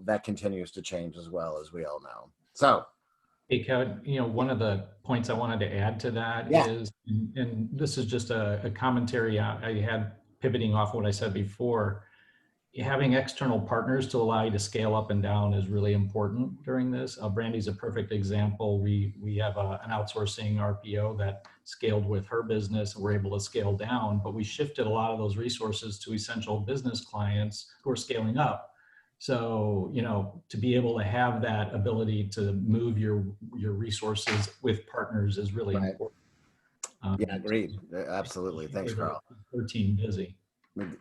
that continues to change as well, as we all know. So, hey, Kevin, one of the points I wanted to add to that is, and this is just a commentary I had pivoting off what I said before, having external partners to allow you to scale up and down is really important during this. Brandy's a perfect example. We have an outsourcing RPO that scaled with her business and we're able to scale down, but we shifted a lot of those resources to essential business clients who are scaling up. So, to be able to have that ability to move your resources with partners is really important. Yeah, agreed. Absolutely. Thanks, Carl. Our team busy.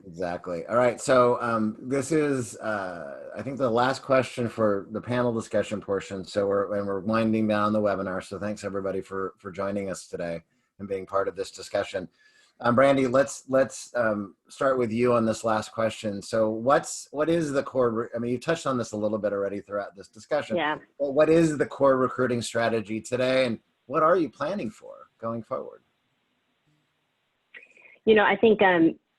Exactly. All right. So this is, I think, the last question for the panel discussion portion. So we're winding down the webinar. So thanks everybody for joining us today and being part of this discussion. Brandy, let's start with you on this last question. So what is the core? I mean, you touched on this a little bit already throughout this discussion. Yeah. But what is the core recruiting strategy today, and what are you planning for going forward? I think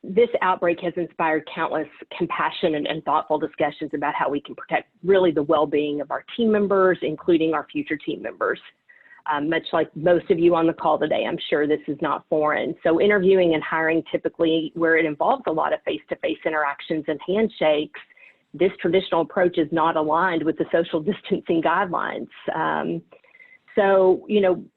this outbreak has inspired countless compassionate and thoughtful discussions about how we can protect really the well-being of our team members, including our future team members. Much like most of you on the call today, I'm sure this is not foreign. So interviewing and hiring, typically where it involves a lot of face-to-face interactions and handshakes, this traditional approach is not aligned with the social distancing guidelines. So,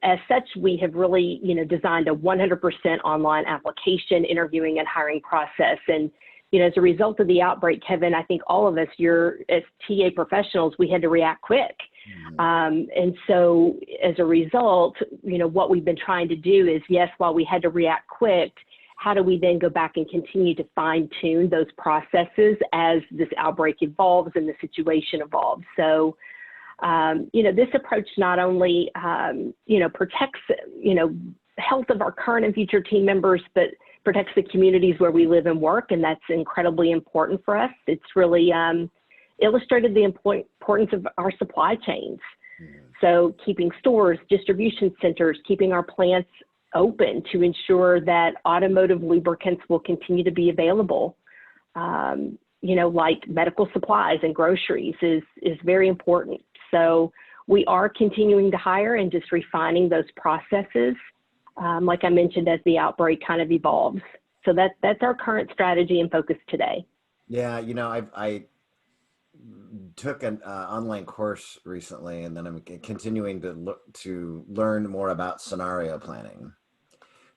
as such, we have really, designed a 100% online application interviewing and hiring process. And, as a result of the outbreak, Kevin, I think all of us, as TA professionals, we had to react quick. And so as a result, what we've been trying to do is, yes, while we had to react quick, how do we then go back and continue to fine tune those processes as this outbreak evolves and the situation evolves? So, this approach not only, protects, health of our current and future team members, but protects the communities where we live and work. And that's incredibly important for us. It's really illustrated the importance of our supply chains. So keeping stores, distribution centers, keeping our plants open to ensure that automotive lubricants will continue to be available. Like medical supplies and groceries is very important. So we are continuing to hire and just refining those processes, like I mentioned, as the outbreak kind of evolves. So that's our current strategy and focus today. Yeah, I took an online course recently, and then I'm continuing to learn more about scenario planning.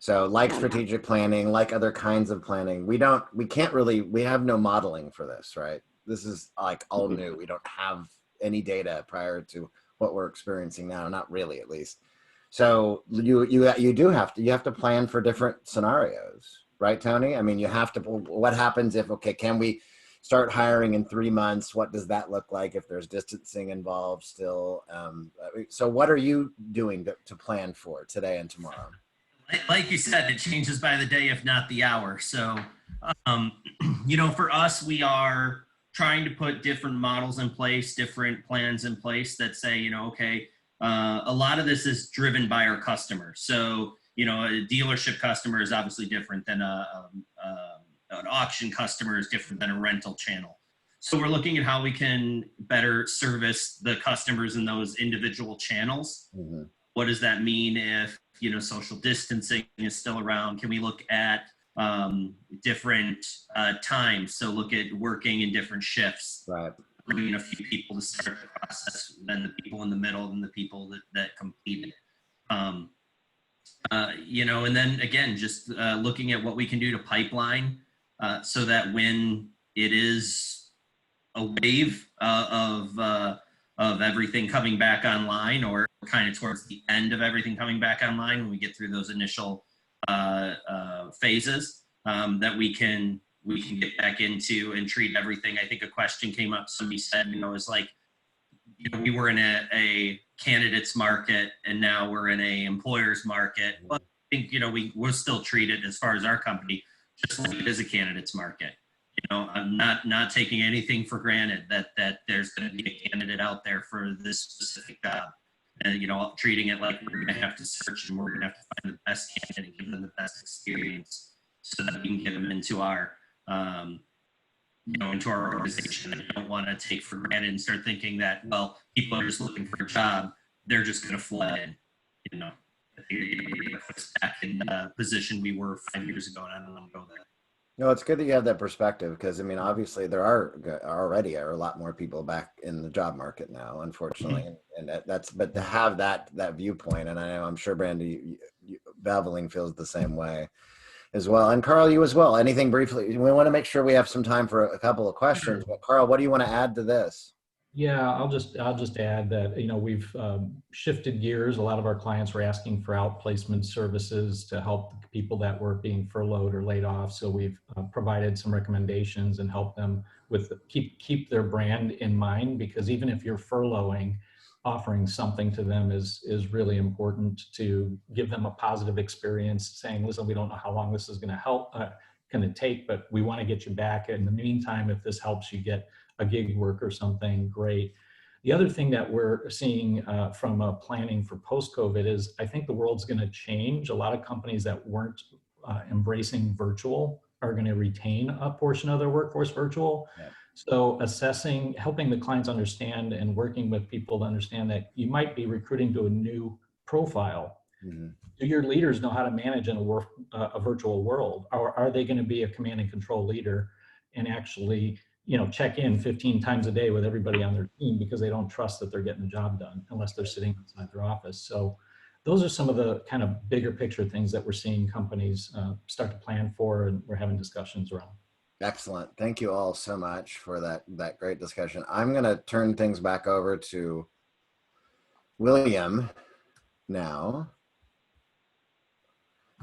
So like strategic planning, like other kinds of planning, we have no modeling for this, right? This is like all new. We don't have any data prior to what we're experiencing now, not really, at least. So you have to plan for different scenarios, right, Tony? I mean, you have to, what happens if, okay, can we start hiring in 3 months? What does that look like if there's distancing involved still? So what are you doing to plan for today and tomorrow? Like you said, it changes by the day, if not the hour. So, for us, we are trying to put different models in place, different plans in place that say, okay, a lot of this is driven by our customers. So, a dealership customer is obviously different than an auction customer is different than a rental channel. So we're looking at how we can better service the customers in those individual channels. Mm-hmm. What does that mean if, social distancing is still around? Can we look at different times? So look at working in different shifts. Right. Bringing a few people to start the process, then the people in the middle, and the people that completed. And then again, just looking at what we can do to pipeline so that when it is a wave of everything coming back online, or kind of towards the end of everything coming back online, when we get through those initial phases, that we can get back into and treat everything. I think a question came up. Somebody said, is like, we were in a candidates market and now we're in a employers market. Well, I think, we'll still treat it, as far as our company, just like it is a candidates market. I'm not taking anything for granted that there's going to be a candidate out there for this specific job. And, treating it like we're going to have to search and we're going to have to find the best candidate and give them the best experience so that we can get them into our, into our organization. I don't want to take for granted and start thinking that, well, people are just looking for a job, they're just going to flood in. It puts us back in the position we were 5 years ago, and I don't want to go there. No, it's good that you have that perspective, because I mean, obviously there are already a lot more people back in the job market now, unfortunately, and but to have that viewpoint, and I'm sure Brandy Beveling feels the same way as well, and Carl, you as well. Anything briefly? We want to make sure we have some time for a couple of questions. But Carl, what do you want to add to this? Yeah, I'll just add that, we've shifted gears. A lot of our clients were asking for outplacement services to help people that were being furloughed or laid off. So we've provided some recommendations and helped them with keep their brand in mind, because even if you're furloughing, offering something to them is really important to give them a positive experience, saying, listen, we don't know how long this is going to take, but we want to get you back. In the meantime, if this helps you get a gig work or something, great. The other thing that we're seeing from planning for post-COVID is, I think the world's going to change. A lot of companies that weren't embracing virtual are going to retain a portion of their workforce virtual. Yeah. So helping the clients understand and working with people to understand that you might be recruiting to a new profile. Mm-hmm. Do your leaders know how to manage in a virtual world? Or are they going to be a command and control leader and actually check in 15 times a day with everybody on their team, because they don't trust that they're getting the job done unless they're sitting inside their office? So those are some of the kind of bigger picture things that we're seeing companies start to plan for, and we're having discussions around. Excellent. Thank you all so much for that great discussion. I'm going to turn things back over to William now.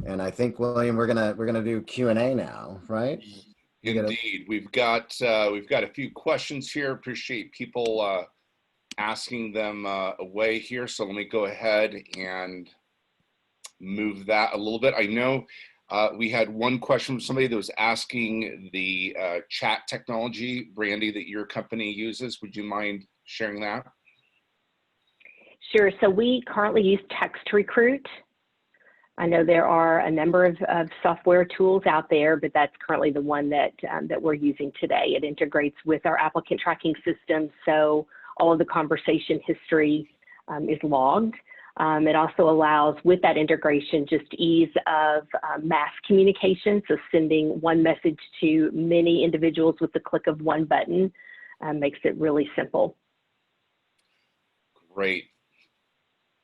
And I think, William, we're gonna do Q&A now, right? Indeed, we've got a few questions here. Appreciate people asking them away here. So let me go ahead and move that a little bit. I know we had one question from somebody that was asking the chat technology, Brandy, that your company uses. Would you mind sharing that? Sure. So we currently use Text Recruit. I know there are a number of software tools out there, but that's currently the one that we're using today. It integrates with our applicant tracking system, so all of the conversation history is logged. It also allows, with that integration, just ease of mass communication, so sending one message to many individuals with the click of one button makes it really simple. Great.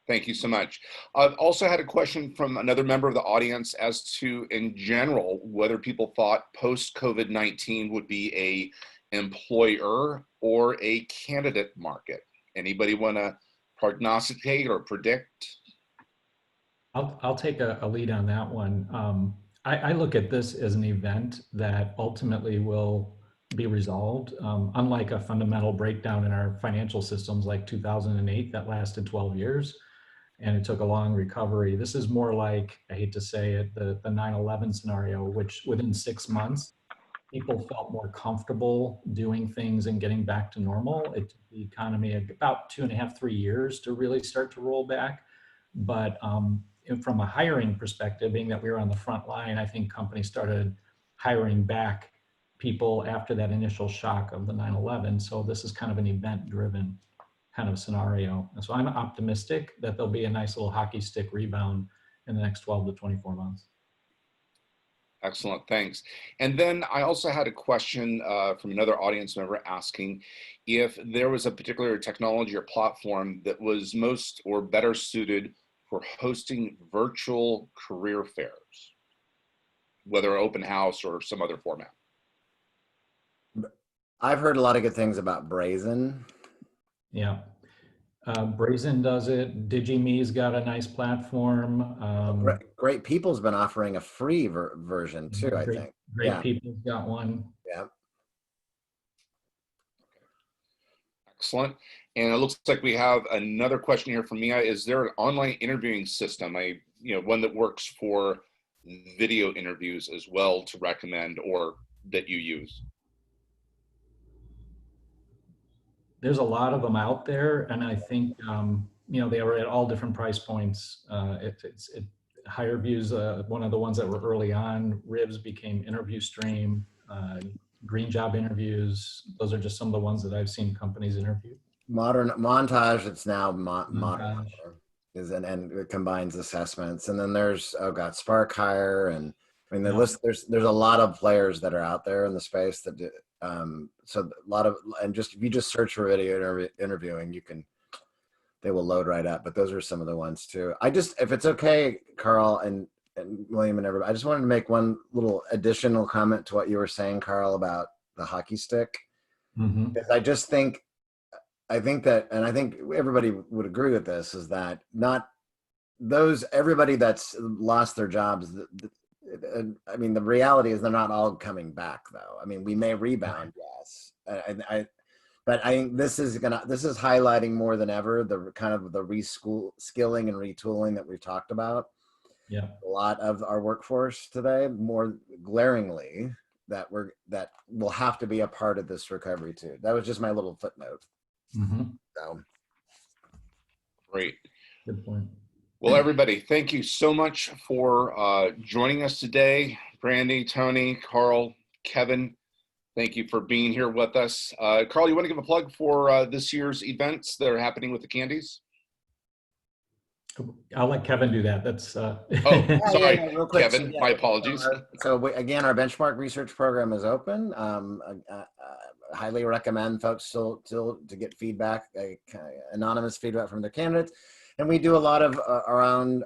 Thank you so much. I've also had a question from another member of the audience as to, in general, whether people thought post-COVID-19 would be a employer or a candidate market. Anybody want to prognosticate or predict? I'll take a lead on that one. I look at this as an event that ultimately will be resolved. Unlike a fundamental breakdown in our financial systems like 2008 that lasted 12 years and it took a long recovery. This is more like, I hate to say it, the 9/11 scenario, which within 6 months, people felt more comfortable doing things and getting back to normal. It took the economy about 2.5, 3 years to really start to roll back. But and from a hiring perspective, being that we were on the front line, I think companies started hiring back people after that initial shock of the 9/11. So this is kind of an event-driven kind of scenario. And so I'm optimistic that there'll be a nice little hockey stick rebound in the next 12 to 24 months. Excellent, thanks. And then I also had a question from another audience member asking if there was a particular technology or platform that was most or better suited for hosting virtual career fairs, whether open house or some other format. I've heard a lot of good things about Brazen. Yeah. Brazen does it. DigiMe's got a nice platform. Great People's been offering a free version too, I think. Great People's got one. Yeah. Excellent. And it looks like we have another question here from Mia. Is there an online interviewing system, one that works for video interviews as well to recommend or that you use? There's a lot of them out there, and I think they were at all different price points. Higher Views, one of the ones that were early on. Ribs became Interview Stream. Green Job Interviews. Those are just some of the ones that I've seen companies interview. Modern Montage. It's now Modern and it combines assessments. And then there's Spark Hire, and I mean the list. There's a lot of players that are out there in the space that do. So a lot of, and just if you just search for video interviewing, they will load right up. But those are some of the ones too. If it's okay, Carl and William and everybody, I just wanted to make one little additional comment to what you were saying, Carl, about the hockey stick. Because I think that, and I think everybody would agree with this, is that everybody that's lost their jobs, I mean, the reality is they're not all coming back though. I mean, we may rebound, yes. But I think this is highlighting more than ever the kind of the skilling and retooling that we've talked about. Yeah. A lot of our workforce today, more glaringly, that will have to be a part of this recovery too. That was just my little footnote. So. Great. Good point. Well, everybody, thank you so much for joining us today. Brandy, Tony, Carl, Kevin, thank you for being here with us. Carl, you want to give a plug for this year's events that are happening with the candies? I'll let Kevin do that. That's sorry, real quick, Kevin. My apologies. So again, our benchmark research program is open. Highly recommend folks still to get feedback, anonymous feedback from their candidates. And we do a lot of our own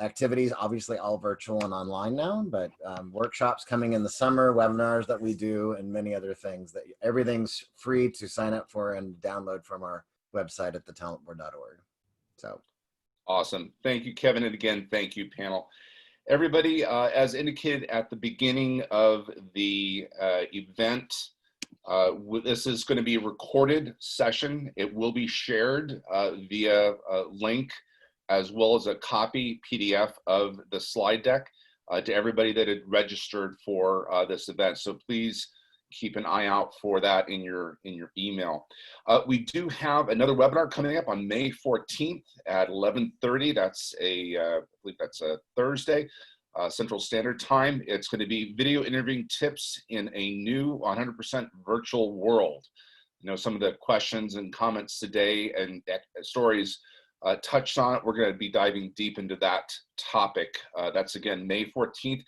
activities, obviously all virtual and online now, but workshops coming in the summer, webinars that we do, and many other things. That everything's free to sign up for and download from our website at thetalentboard.org. So. Awesome. Thank you, Kevin. And again, thank you, panel. Everybody, as indicated at the beginning of the event, this is going to be a recorded session. It will be shared via a link as well as a copy PDF of the slide deck to everybody that had registered for this event. So please keep an eye out for that in your email. We do have another webinar coming up on May 14th at 11:30. That's I believe that's a Thursday, Central Standard Time. It's going to be video interviewing tips in a new 100% virtual world. Some of the questions and comments today and stories touched on it. We're going to be diving deep into that topic. That's again May 14th.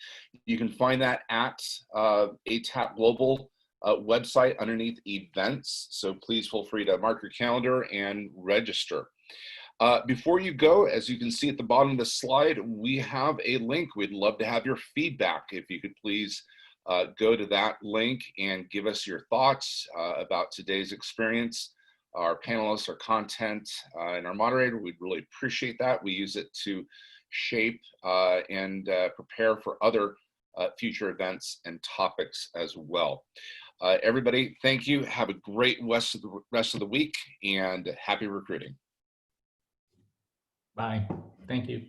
You can find that at ATAP Global website underneath events. So please feel free to mark your calendar and register. Before you go, as you can see at the bottom of the slide, we have a link. We'd love to have your feedback. If you could please go to that link and give us your thoughts about today's experience. Our panelists, our content, and our moderator, we'd really appreciate that. We use it to shape and prepare for other future events and topics as well. Everybody, thank you. Have a great rest of the week, and happy recruiting. Bye. Thank you.